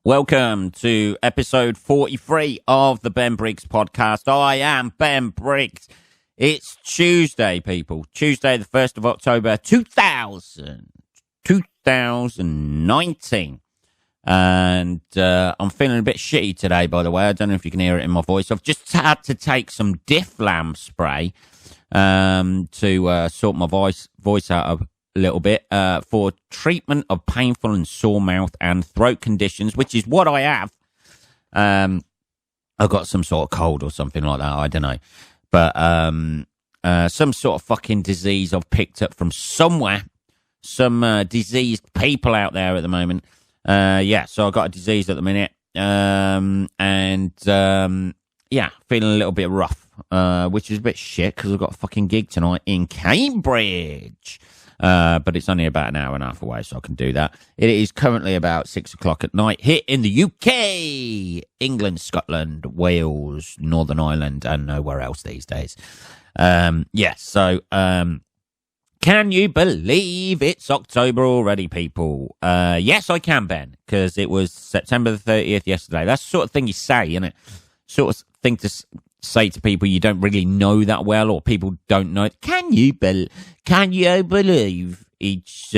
Welcome to episode 43 of the Ben Briggs podcast. I am Ben Briggs. It's Tuesday, people. Tuesday, the 1st of October, 2019. And I'm feeling a bit shitty today, by the way. I don't know if you can hear it in my voice. I've just had to take some Difflam spray to sort my voice out a little bit for treatment of painful and sore mouth and throat conditions, which is what I have. I've got some sort of cold or something like that. I don't know. But some sort of fucking disease I've picked up from somewhere. Some diseased people out there at the moment. So I've got a disease at the minute. Feeling a little bit rough, which is a bit shit because I've got a fucking gig tonight in Cambridge. But it's only about an hour and a half away, so I can do that. It is currently about 6 o'clock at night here in the UK, England, Scotland, Wales, Northern Ireland, and nowhere else these days. Can you believe it's October already, people? Yes, I can, Ben, because it was September the 30th yesterday. That's the sort of thing you say, isn't it? Sort of thing to say to people you don't really know that well, or people don't know it. Can you believe it's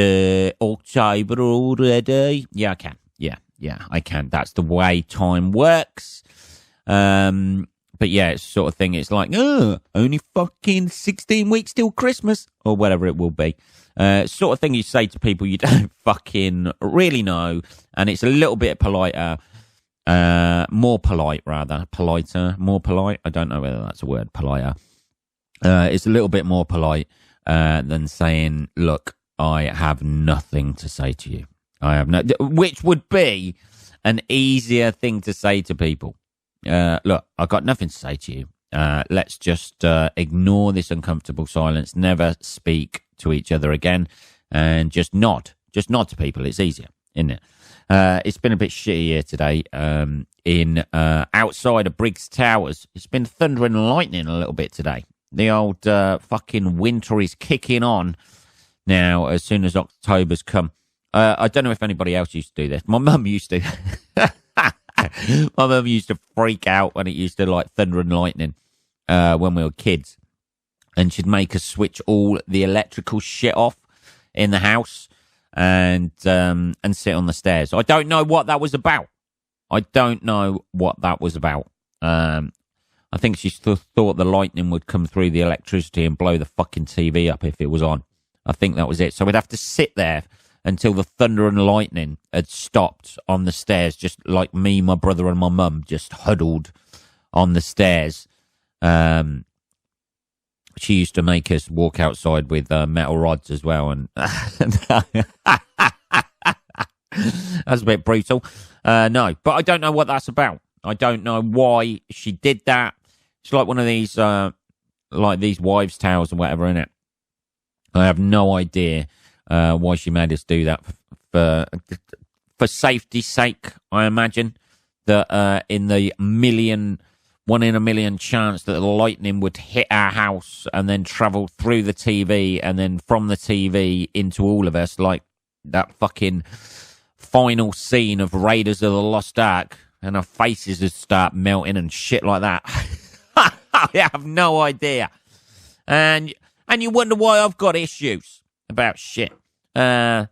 October already? Yeah, I can. Yeah, I can. That's the way time works. But yeah, it's the sort of thing. It's like, only fucking 16 weeks till Christmas, or whatever it will be. Sort of thing you say to people you don't fucking really know, and it's a little bit politer. More polite. I don't know whether that's a word, politer. It's a little bit more polite than saying, look, I have nothing to say to you. Which would be an easier thing to say to people. Look, I've got nothing to say to you. Let's just ignore this uncomfortable silence, never speak to each other again, and just nod to people. It's easier, isn't it? It's been a bit shitty here today in outside of Briggs Towers. It's been thundering and lightning a little bit today. The old fucking winter is kicking on now as soon as October's come. I don't know if anybody else used to do this. My mum used to. My mum used to freak out when it used to like thunder and lightning when we were kids. And she'd make us switch all the electrical shit off in the house. And sit on the stairs. I don't know what that was about. I think she thought the lightning would come through the electricity and blow the fucking TV up if it was on. I think that was it. So we'd have to sit there until the thunder and lightning had stopped on the stairs, just like me, my brother, and my mum just huddled on the stairs. She used to make us walk outside with metal rods as well, and that's a bit brutal. No, but I don't know what that's about. I don't know why she did that. It's like one of these, like these wives' tales or whatever, innit? I have no idea why she made us do that. For safety's sake, I imagine that in the 1 in a million chance that the lightning would hit our house and then travel through the TV and then from the TV into all of us, like that fucking final scene of Raiders of the Lost Ark, and our faces would start melting and shit like that. I have no idea. And you wonder why I've got issues about shit. That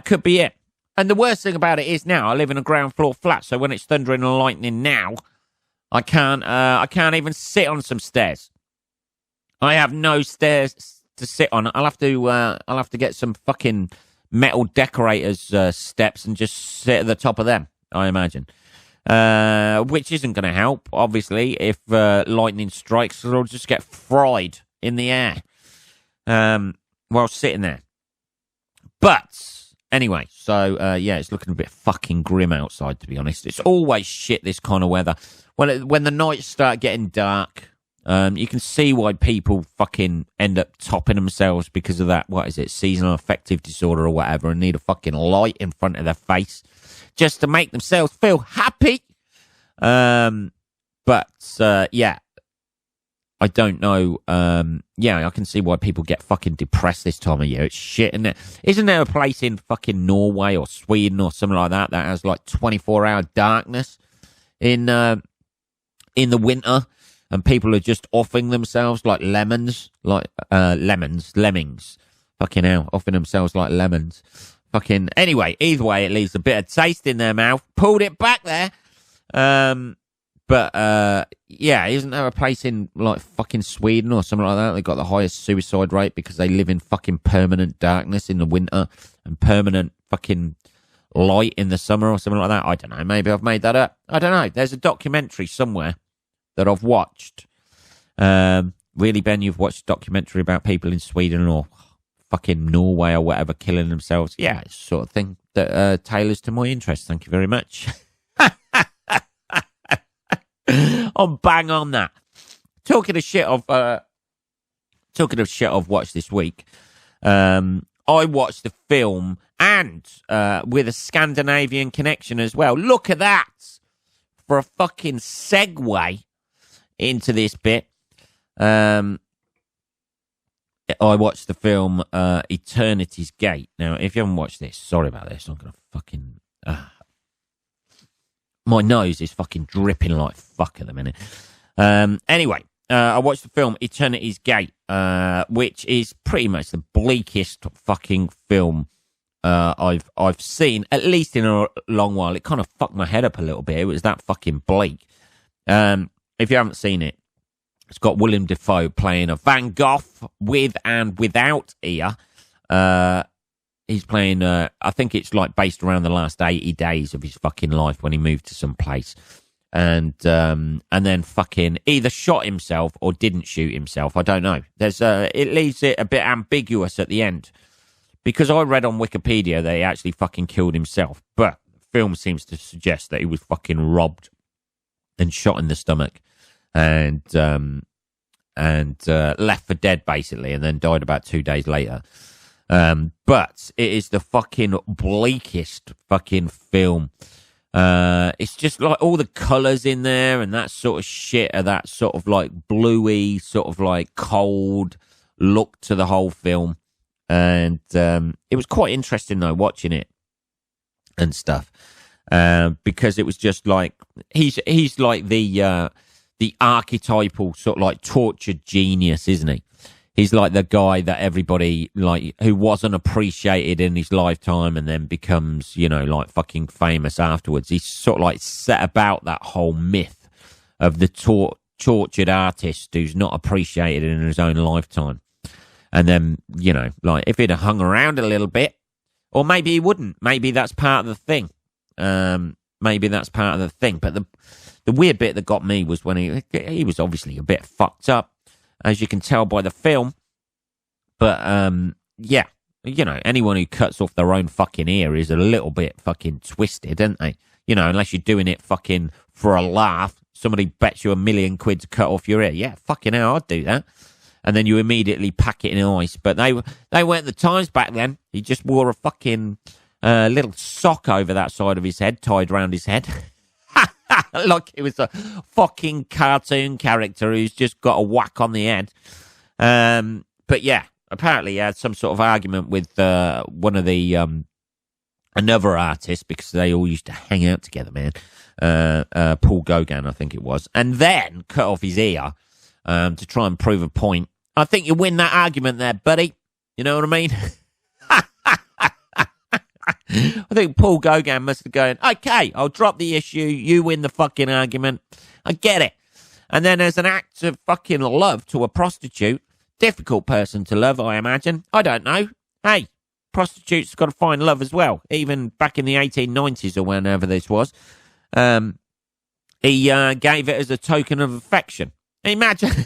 could be it. And the worst thing about it is now I live in a ground floor flat, so when it's thundering and lightning now, I can't even sit on some stairs. I have no stairs to sit on. I'll have to get some fucking metal decorators steps and just sit at the top of them, I imagine. Which isn't going to help, obviously, if lightning strikes, because I'll just get fried in the air while sitting there. But anyway, so it's looking a bit fucking grim outside, to be honest. It's always shit, this kind of weather. When the nights start getting dark, you can see why people fucking end up topping themselves because of that, what is it, seasonal affective disorder or whatever, and need a fucking light in front of their face just to make themselves feel happy. I don't know. Yeah, I can see why people get fucking depressed this time of year. It's shit, isn't it? Isn't there a place in fucking Norway or Sweden or something like that has like 24-hour darkness in the winter, and people are just offing themselves like lemmings. Fucking hell, offing themselves like lemons. Fucking anyway. Either way, it leaves a bit of taste in their mouth. Pulled it back there. But yeah, isn't there a place in like fucking Sweden or something like that? They got the highest suicide rate because they live in fucking permanent darkness in the winter and permanent fucking light in the summer or something like that. I don't know. Maybe I've made that up. I don't know. There's a documentary somewhere that I've watched. Really, Ben, you've watched a documentary about people in Sweden or fucking Norway or whatever killing themselves? Yeah, it's the sort of thing that tailors to my interest. Thank you very much. I'm bang on that. Talking of shit I've watched this week. I watched the film and with a Scandinavian connection as well. Look at that for a fucking segue into this bit. I watched the film Eternity's Gate. Now, if you haven't watched this, sorry about this. I'm gonna fucking. My nose is fucking dripping like fuck at the minute. Anyway, I watched the film Eternity's Gate, which is pretty much the bleakest fucking film I've seen, at least in a long while. It kind of fucked my head up a little bit. It was that fucking bleak. If you haven't seen it, it's got Willem Dafoe playing a Van Gogh with and without ear. He's playing, I think it's like based around the last 80 days of his fucking life when he moved to some place. And then fucking either shot himself or didn't shoot himself. I don't know. It leaves it a bit ambiguous at the end. Because I read on Wikipedia that he actually fucking killed himself. But the film seems to suggest that he was fucking robbed and shot in the stomach. And left for dead, basically, and then died about 2 days later. But it is the fucking bleakest fucking film. It's just like all the colours in there and that sort of shit, or that sort of like bluey, sort of like cold look to the whole film. And it was quite interesting though, watching it and stuff, because it was just like he's like the archetypal sort of like tortured genius, isn't he? He's like the guy that everybody like who wasn't appreciated in his lifetime and then becomes, you know, like fucking famous afterwards. He's sort of like set about that whole myth of the tortured artist who's not appreciated in his own lifetime. And then, you know, like if he'd have hung around a little bit, or maybe he wouldn't. Maybe that's part of the thing. Maybe that's part of the thing. But the weird bit that got me was when he was obviously a bit fucked up, as you can tell by the film. But, yeah, you know, anyone who cuts off their own fucking ear is a little bit fucking twisted, aren't they? You know, unless you're doing it fucking for a laugh. Somebody bets you £1 million to cut off your ear. Yeah, fucking hell, I'd do that. And then you immediately pack it in ice. But they weren't the times back then. He just wore a fucking little sock over that side of his head, tied around his head. Like it was a fucking cartoon character who's just got a whack on the head. But yeah, apparently he had some sort of argument with one of the another artist, because they all used to hang out together, man. Paul Gauguin, I think it was. And then cut off his ear to try and prove a point. I think you win that argument there, buddy. You know what I mean? I think Paul Gauguin must have gone, okay, I'll drop the issue. You win the fucking argument. I get it. And then as an act of fucking love to a prostitute, difficult person to love, I imagine. I don't know. Hey, prostitutes got to find love as well. Even back in the 1890s or whenever this was. He gave it as a token of affection. Imagine.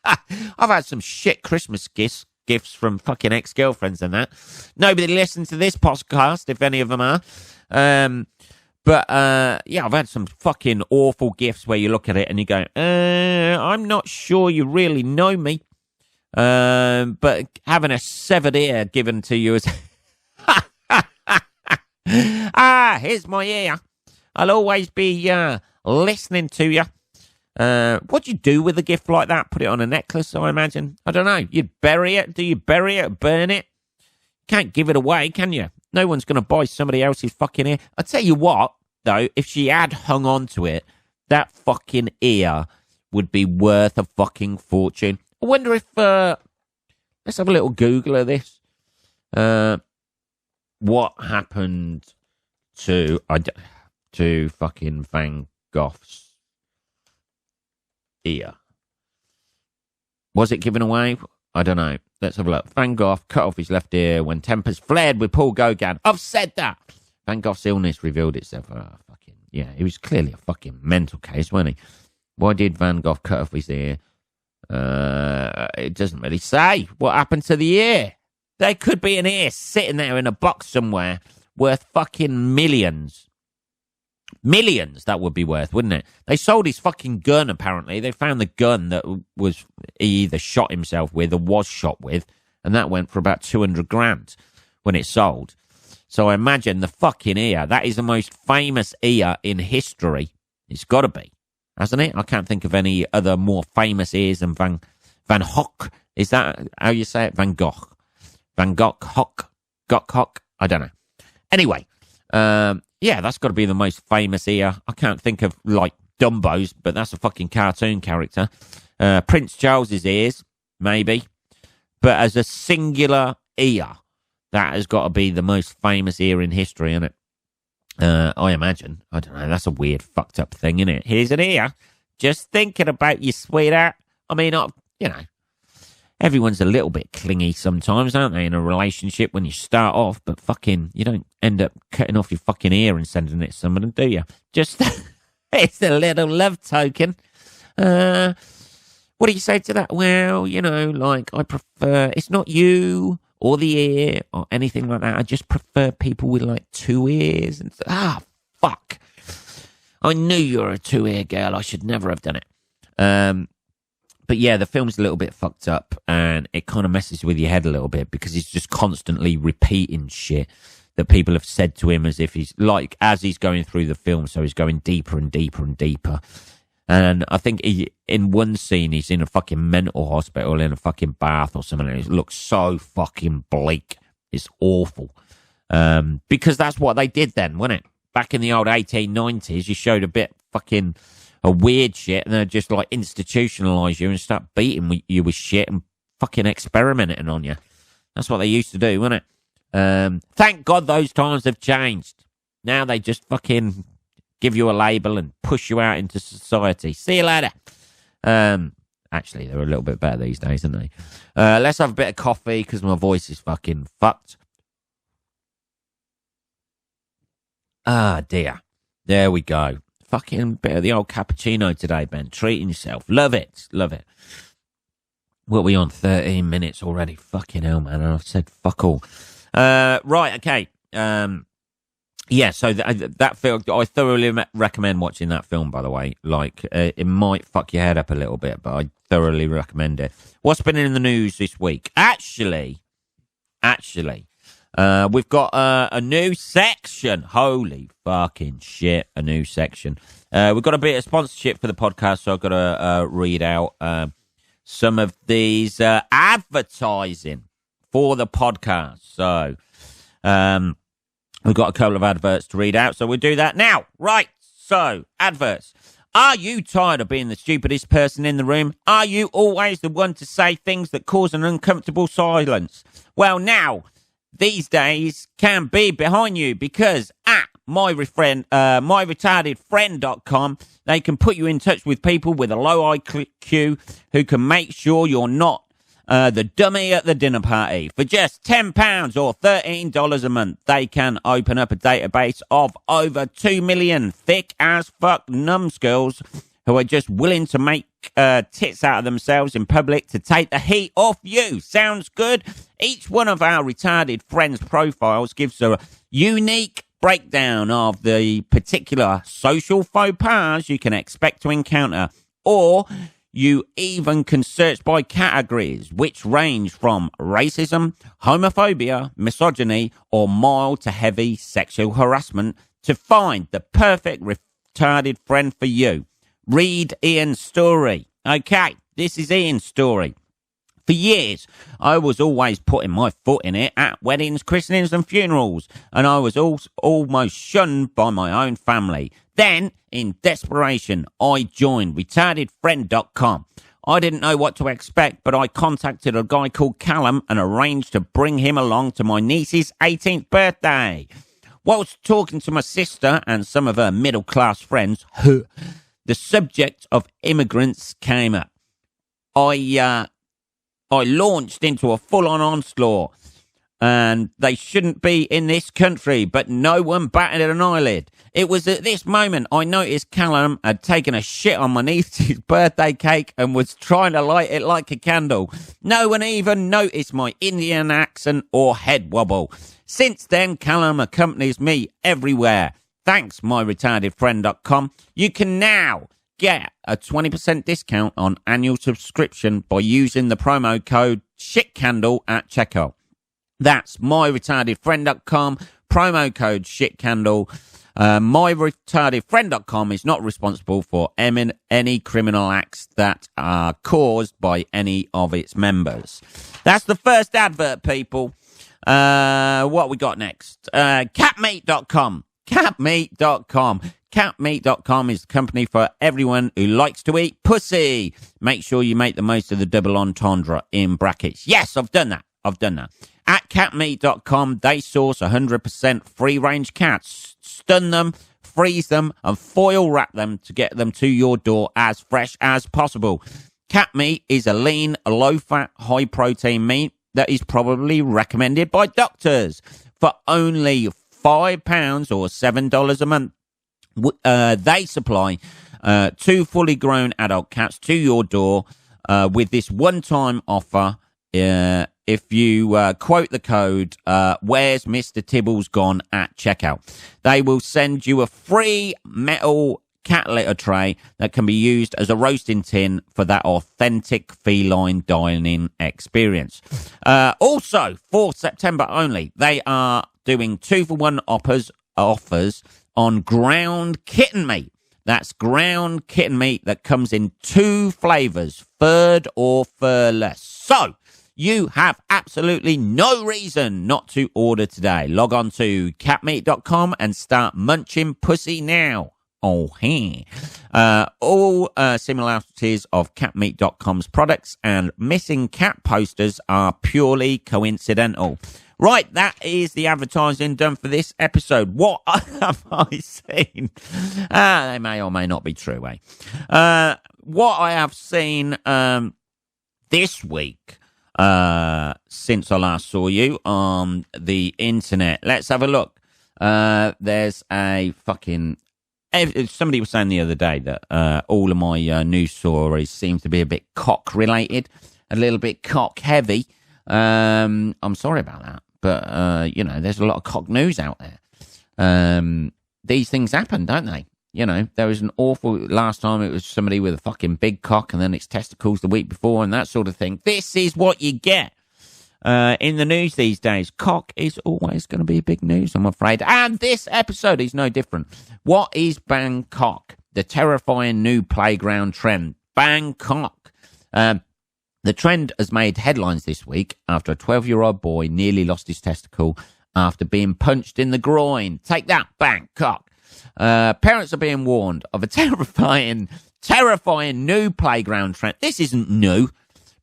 I've had some shit Christmas gifts from fucking ex-girlfriends and that. Nobody listens to this podcast, if any of them are. But yeah, I've had some fucking awful gifts where you look at it and you go, I'm not sure you really know me. But having a severed ear given to you is... here's my ear. I'll always be listening to you. What do you do with a gift like that? Put it on a necklace, I imagine. I don't know. You'd bury it. Do you bury it? Burn it? Can't give it away, can you? No one's going to buy somebody else's fucking ear. I tell you what, though, if she had hung on to it, that fucking ear would be worth a fucking fortune. I wonder if, let's have a little Google of this. What happened to fucking Van Gogh's ear? Was it given away? I don't know. Let's have a look. Van Gogh cut off his left ear when tempers flared with Paul Gauguin. I've said that. Van Gogh's illness revealed itself. Oh, fucking, yeah, he was clearly a fucking mental case, wasn't he? Why did Van Gogh cut off his ear? It doesn't really say what happened to the ear. There could be an ear sitting there in a box somewhere worth fucking millions. Millions that would be worth, wouldn't it? They sold his fucking gun, apparently. They found the gun that was he either shot himself with or was shot with, and that went for about 200 grand when it sold. So I imagine the fucking ear, that is the most famous ear in history. It's got to be, hasn't it? I can't think of any other more famous ears than Van Gogh. Is that how you say it? Van Gogh. Van Gogh, Gogh. I don't know. Anyway, yeah, that's got to be the most famous ear. I can't think of, like, Dumbo's, but that's a fucking cartoon character. Prince Charles's ears, maybe. But as a singular ear, that has got to be the most famous ear in history, isn't it? I imagine. I don't know. That's a weird, fucked up thing, isn't it? Here's an ear. Just thinking about you, sweetheart. I mean, you know, everyone's a little bit clingy sometimes, aren't they, in a relationship when you start off, but fucking, you don't end up cutting off your fucking ear and sending it to someone, do you? Just, it's a little love token. What do you say to that? Well, you know, like, I prefer, it's not you or the ear or anything like that. I just prefer people with, like, two ears. And fuck. I knew you were a two-ear girl. I should never have done it. But yeah, the film's a little bit fucked up, and it kind of messes with your head a little bit because he's just constantly repeating shit that people have said to him as if he's, like, as he's going through the film, so he's going deeper and deeper and deeper. And I think in one scene, he's in a fucking mental hospital in a fucking bath or something, and it looks so fucking bleak. It's awful. Because that's what they did then, wasn't it? Back in the old 1890s, you showed a bit fucking a weird shit, and they'd just, like, institutionalise you and start beating you with shit and fucking experimenting on you. That's what they used to do, wasn't it? Thank God those times have changed. Now they just fucking give you a label and push you out into society. See you later. Actually, they're a little bit better these days, aren't they? Let's have a bit of coffee because my voice is fucking fucked. Ah, dear. There we go. Fucking bit of the old cappuccino today, Ben. Treating yourself. Love it. Love it. What are we on? 13 minutes already. Fucking hell, man. I've said fuck all. Right, okay. Yeah, so that film, I thoroughly recommend watching that film, by the way. Like, it might fuck your head up a little bit, but I thoroughly recommend it. What's been in the news this week? Actually, we've got a new section. Holy fucking shit, a new section. We've got a bit of sponsorship for the podcast, so I've got to read out some of these advertising for the podcast. So we've got a couple of adverts to read out, so we'll do that now. Right, so adverts. Are you tired of being the stupidest person in the room? Are you always the one to say things that cause an uncomfortable silence? Well, now, these days can be behind you because at myretardedfriend.com, they can put you in touch with people with a low IQ who can make sure you're not the dummy at the dinner party. For just £10 or $13 a month, they can open up a database of over 2 million thick as fuck numbskulls who are just willing to make tits out of themselves in public to take the heat off you. Sounds good? Each one of our retarded friends' profiles gives a unique breakdown of the particular social faux pas you can expect to encounter, or you even can search by categories, which range from racism, homophobia, misogyny, or mild to heavy sexual harassment to find the perfect retarded friend for you. Read Ian's story. Okay, this is Ian's story. For years, I was always putting my foot in it at weddings, christenings and funerals, and I was almost shunned by my own family. Then, in desperation, I joined retardedfriend.com. I didn't know what to expect, but I contacted a guy called Callum and arranged to bring him along to my niece's 18th birthday. Whilst talking to my sister and some of her middle-class friends, the subject of immigrants came up. I launched into a full-on onslaught, and they shouldn't be in this country, but no one batted an eyelid. It was at this moment I noticed Callum had taken a shit on my niece's birthday cake and was trying to light it like a candle. No one even noticed my Indian accent or head wobble. Since then, Callum accompanies me everywhere. Thanks, myretardedfriend.com. You can now get a 20% discount on annual subscription by using the promo code SHITCANDLE at checkout. That's myretardedfriend.com, promo code SHITCANDLE. MyRetardedFriend.com is not responsible for any criminal acts that are caused by any of its members. That's the first advert, people. What we got next? Catmeat.com. Catmeat.com. Catmeat.com is the company for everyone who likes to eat pussy. Make sure you make the most of the double entendre in brackets. Yes, I've done that. At catmeat.com, they source 100% free-range cats, stun them, freeze them, and foil wrap them to get them to your door as fresh as possible. Cat meat is a lean, low-fat, high-protein meat that is probably recommended by doctors. For only £5 or $7 a month, they supply 2 fully grown adult cats to your door with this one-time offer. If you quote the code, where's Mr. Tibble's gone at checkout, they will send you a free metal cat litter tray that can be used as a roasting tin for that authentic feline dining experience. Also, for September only, they are doing 2-for-1 offers on ground kitten meat. That's ground kitten meat that comes in 2 flavors, furred or furless. So, you have absolutely no reason not to order today. Log on to catmeat.com and start munching pussy now. Oh, hey. All similarities of catmeat.com's products and missing cat posters are purely coincidental. Right, that is the advertising done for this episode. What have I seen? They may or may not be true, eh? What I have seen this week, since I last saw you on the internet. Let's have a look. There's a fucking... Somebody was saying the other day that all of my news stories seem to be a bit cock-related, a little bit cock-heavy. I'm sorry about that, but, there's a lot of cock news out there. These things happen, don't they? You know, there was an awful... Last time it was somebody with a fucking big cock and then its testicles the week before and that sort of thing. This is what you get in the news these days. Cock is always going to be big news, I'm afraid. And this episode is no different. What is Bangcocking? The terrifying new playground trend. Bangcocking. The trend has made headlines this week after a 12-year-old boy nearly lost his testicle after being punched in the groin. Take that, Bangcocking. Parents are being warned of a terrifying new playground trend. This isn't new.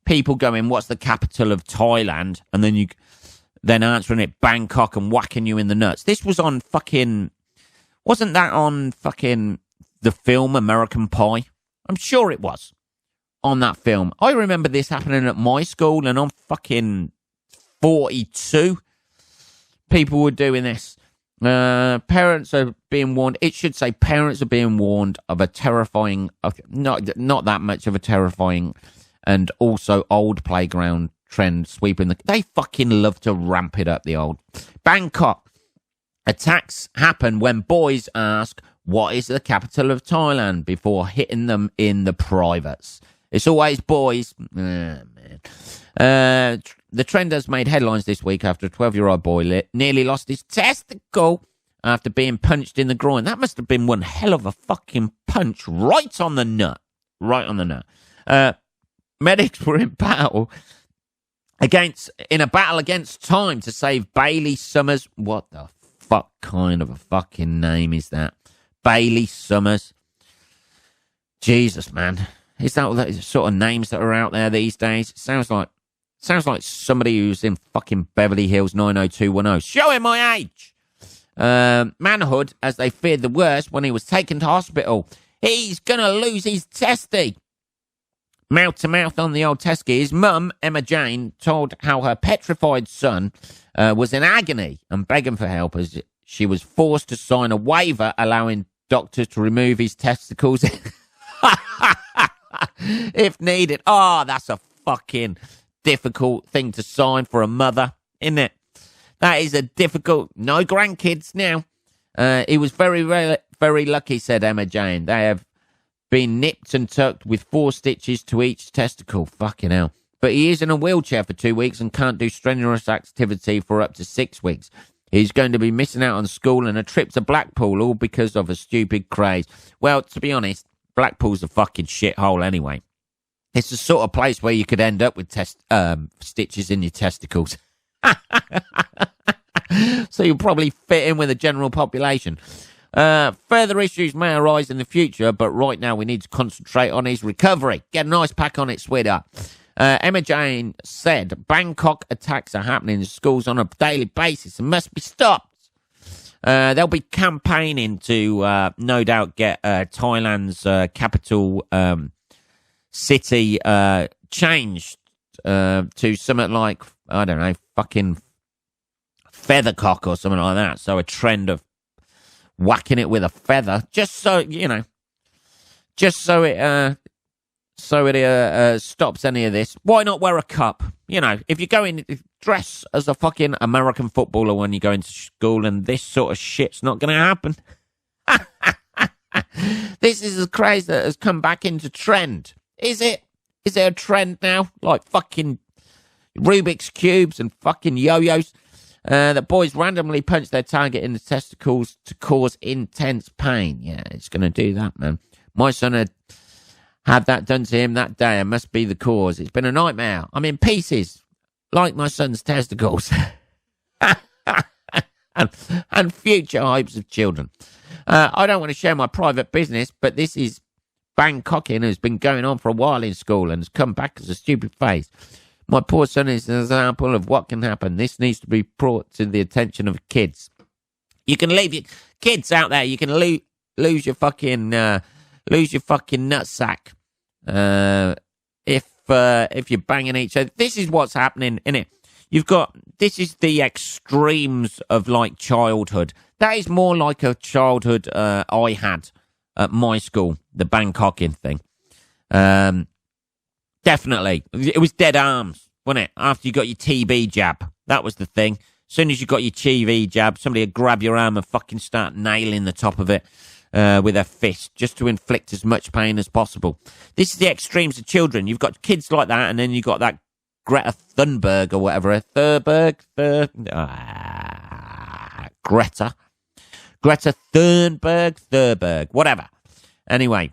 People going, what's the capital of Thailand? And then answering it Bangkok and whacking you in the nuts. This was on fucking... Wasn't that on fucking the film American Pie? I'm sure it was on that film. I remember this happening at my school, and I'm fucking 42. People were doing this. Parents are being warned. It should say parents are being warned of a terrifying, not that much of a terrifying, and also old playground trend sweeping the... They fucking love to ramp it up, the old... Bangkok. Attacks happen when boys ask, what is the capital of Thailand, before hitting them in the privates. It's always boys. Man. The trend has made headlines this week after a 12-year-old boy nearly lost his testicle after being punched in the groin. That must have been one hell of a fucking punch right on the nut. Right on the nut. Medics were in a battle against time to save Bailey Summers. What the fuck kind of a fucking name is that? Bailey Summers. Jesus, man. Is that the sort of names that are out there these days? It sounds like somebody who's in fucking Beverly Hills 90210. Showing my age. Manhood, as they feared the worst when he was taken to hospital. He's gonna lose his testy. Mouth to mouth on the old testy. His mum, Emma Jane, told how her petrified son was in agony and begging for help as she was forced to sign a waiver allowing doctors to remove his testicles if needed. Oh, that's a fucking difficult thing to sign for a mother, isn't it? That is a difficult... No grandkids now. He was very, very, very lucky, said Emma Jane. They have been nipped and tucked with 4 stitches to each testicle. Fucking hell. But he is in a wheelchair for 2 weeks and can't do strenuous activity for up to 6 weeks. He's going to be missing out on school and a trip to Blackpool, all because of a stupid craze. Well, to be honest, Blackpool's a fucking shithole anyway. It's the sort of place where you could end up with stitches in your testicles. So you'll probably fit in with the general population. Further issues may arise in the future, but right now we need to concentrate on his recovery. Get a nice pack on it, sweetheart. Emma Jane said Bangkok attacks are happening in schools on a daily basis and must be stopped. They'll be campaigning to no doubt get Thailand's capital city changed to something like, I don't know, fucking Feathercock or something like that. So a trend of whacking it with a feather, just so, you know, just so it stops any of this. Why not wear a cup? You know, if you go in, dress as a fucking American footballer when you go into school, and this sort of shit's not going to happen. This is a craze that has come back into trend. Is it? Is there a trend now? Like fucking Rubik's Cubes and fucking yo-yos? That boys randomly punch their target in the testicles to cause intense pain. Yeah, it's going to do that, man. My son had that done to him that day and must be the cause. It's been a nightmare. I'm in pieces, like my son's testicles. and future hopes of children. I don't want to share my private business, but this is Bangcocking has been going on for a while in school and has come back as a stupid phase. My poor son is an example of what can happen. This needs to be brought to the attention of kids. You can leave your kids out there. You can lose your fucking nutsack if you're banging each other. This is what's happening, innit? This is the extremes of like childhood. That is more like a childhood I had at my school, the Bangcocking thing. Definitely. It was dead arms, wasn't it? After you got your TB jab. That was the thing. As soon as you got your TB jab, somebody would grab your arm and fucking start nailing the top of it with their fist just to inflict as much pain as possible. This is the extremes of children. You've got kids like that, and then you've got that Greta Thunberg or whatever. Greta Thunberg, whatever. Anyway,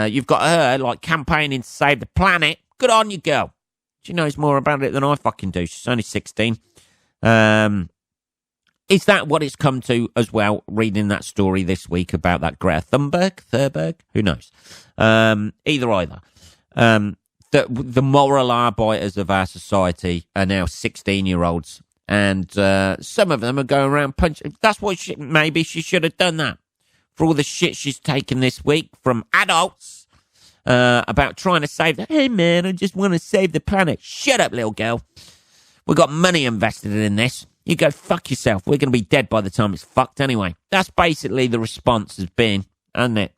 you've got her like campaigning to save the planet. Good on you, girl. She knows more about it than I fucking do. She's only 16. Is that what it's come to as well, reading that story this week about that Greta Thunberg? Who knows? Either. The moral arbiters of our society are now 16-year-olds. And some of them are going around punching. That's what maybe she should have done that. For all the shit she's taken this week from adults about trying to save the... Hey, man, I just want to save the planet. Shut up, little girl. We've got money invested in this. You go fuck yourself. We're going to be dead by the time it's fucked anyway. That's basically the response has been, hasn't it?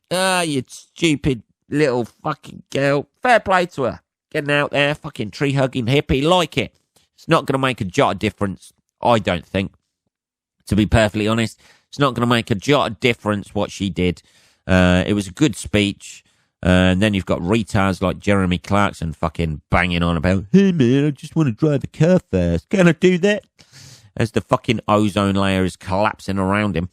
You stupid little fucking girl. Fair play to her. Getting out there, fucking tree-hugging hippie, like it. It's not going to make a jot of difference, I don't think. To be perfectly honest, it's not going to make a jot of difference what she did. It was a good speech. And then you've got retards like Jeremy Clarkson fucking banging on about, hey man, I just want to drive a car fast. Can I do that? As the fucking ozone layer is collapsing around him.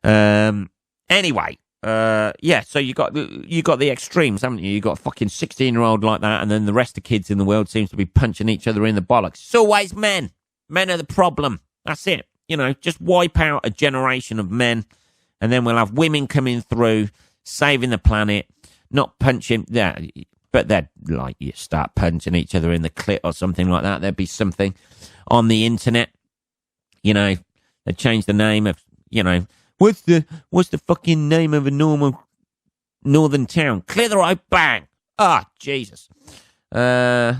Anyway, yeah, so you got the extremes, haven't you? You got a fucking 16-year-old like that, and then the rest of kids in the world seems to be punching each other in the bollocks. It's always men. Men are the problem. That's it. You know, just wipe out a generation of men, and then we'll have women coming through, saving the planet, not punching. Yeah, but they'd like you start punching each other in the clit or something like that. There'd be something on the internet. You know, they'd change the name of, you know, what's the fucking name of a normal northern town? Clitheroe, bang. Ah, Jesus. Yeah.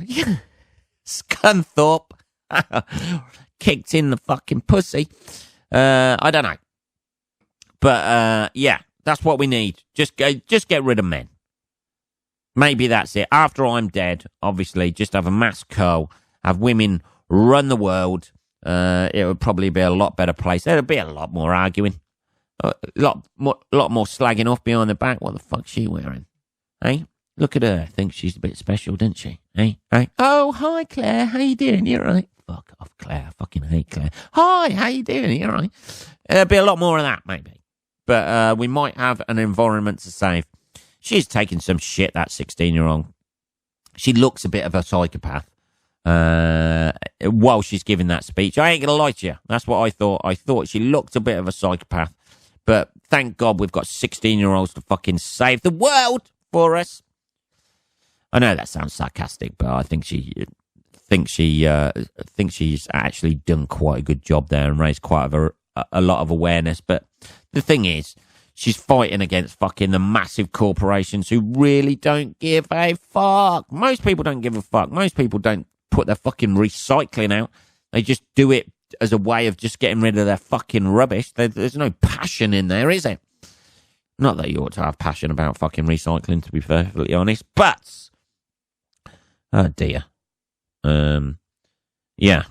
Scunthorpe. Kicked in the fucking pussy. I don't know. But, yeah, that's what we need. Just get rid of men. Maybe that's it. After I'm dead, obviously, just have a mass curl, have women run the world. It would probably be a lot better place. There'd be a lot more arguing. A lot more slagging off behind the back. What the fuck's she wearing? Hey, look at her. Thinks she's a bit special, doesn't she? Hey. Oh, hi, Claire. How you doing? You all right? Fuck off, Claire. I fucking hate Claire. Hi, how you doing? You all right? There'll be a lot more of that, maybe. But we might have an environment to save. She's taking some shit, that 16-year-old. She looks a bit of a psychopath while she's giving that speech. I ain't going to lie to you. That's what I thought. I thought she looked a bit of a psychopath. But thank God we've got 16-year-olds to fucking save the world for us. I know that sounds sarcastic, but I think she's actually done quite a good job there and raised quite a lot of awareness. But the thing is, she's fighting against fucking the massive corporations who really don't give a fuck. Most people don't give a fuck. Most people don't put their fucking recycling out. They just do it as a way of just getting rid of their fucking rubbish. There's no passion in there, is there? Not that you ought to have passion about fucking recycling, to be perfectly honest. But, oh dear. Yeah.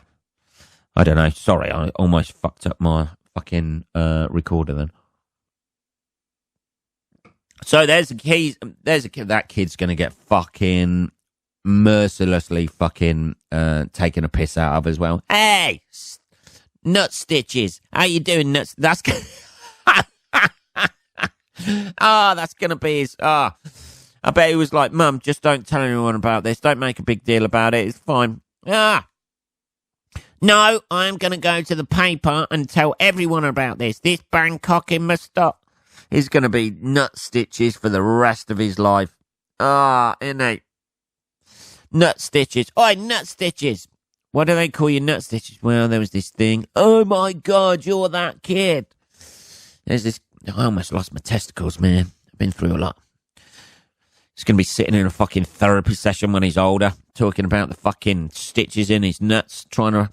I don't know. Sorry, I almost fucked up my fucking recorder then. So there's a kid. That kid's going to get fucking mercilessly fucking taken a piss out of as well. Hey, nut stitches. How you doing, nuts? That's that's going to be his. I bet he was like, Mum, just don't tell anyone about this. Don't make a big deal about it. It's fine. No, I'm going to go to the paper and tell everyone about this. This Bangcocking must stop. He's going to be nut stitches for the rest of his life. Innate. Nut stitches. Oi, nut stitches. Why do they call you nut stitches? Well, there was this thing. Oh, my God, you're that kid. There's this. I almost lost my testicles, man. I've been through a lot. He's going to be sitting in a fucking therapy session when he's older, talking about the fucking stitches in his nuts, trying to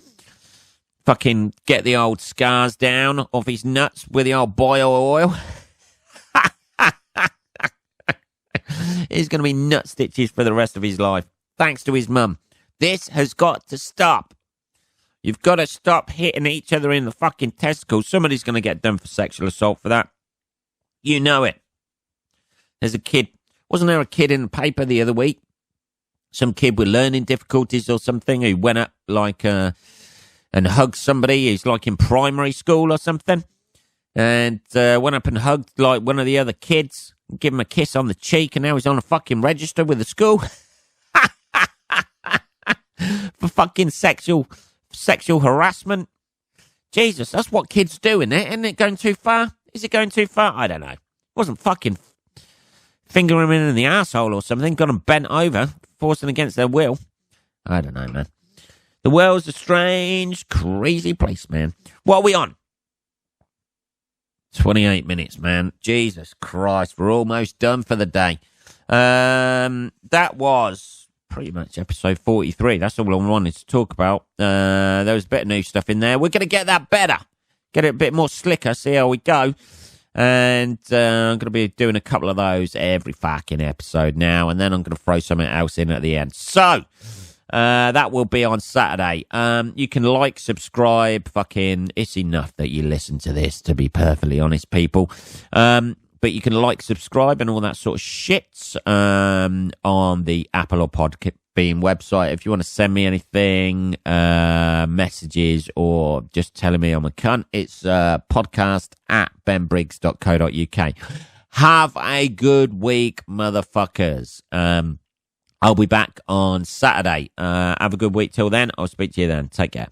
fucking get the old scars down off his nuts with the old boil oil. He's going to be nut stitches for the rest of his life, thanks to his mum. This has got to stop. You've got to stop hitting each other in the fucking testicles. Somebody's going to get done for sexual assault for that. You know it. There's a kid. Wasn't there a kid in the paper the other week? Some kid with learning difficulties or something who went up like and hugged somebody who's like in primary school or something. And went up and hugged like one of the other kids. Give him a kiss on the cheek, and now he's on a fucking register with the school for fucking sexual harassment. Jesus, that's what kids do, isn't it? Isn't it going too far? Is it going too far? I don't know. It wasn't fucking fingering him in the asshole or something. Got them bent over, forcing against their will. I don't know, man. The world's a strange, crazy place, man. What are we on? 28 minutes, man. Jesus Christ, we're almost done for the day. That was pretty much episode 43. That's all I wanted to talk about. There was a bit of new stuff in there. We're going to get that better. Get it a bit more slicker, see how we go. And I'm going to be doing a couple of those every fucking episode now. And then I'm going to throw something else in at the end. So, that will be on Saturday. You can like, subscribe, fucking, it's enough that you listen to this, to be perfectly honest, people. But you can like, subscribe and all that sort of shit, on the Apple or Podbean Podbean website. If you want to send me anything, messages, or just telling me I'm a cunt, it's podcast@benbriggs.co.uk. Have a good week, motherfuckers. I'll be back on Saturday. Have a good week till then. I'll speak to you then. Take care.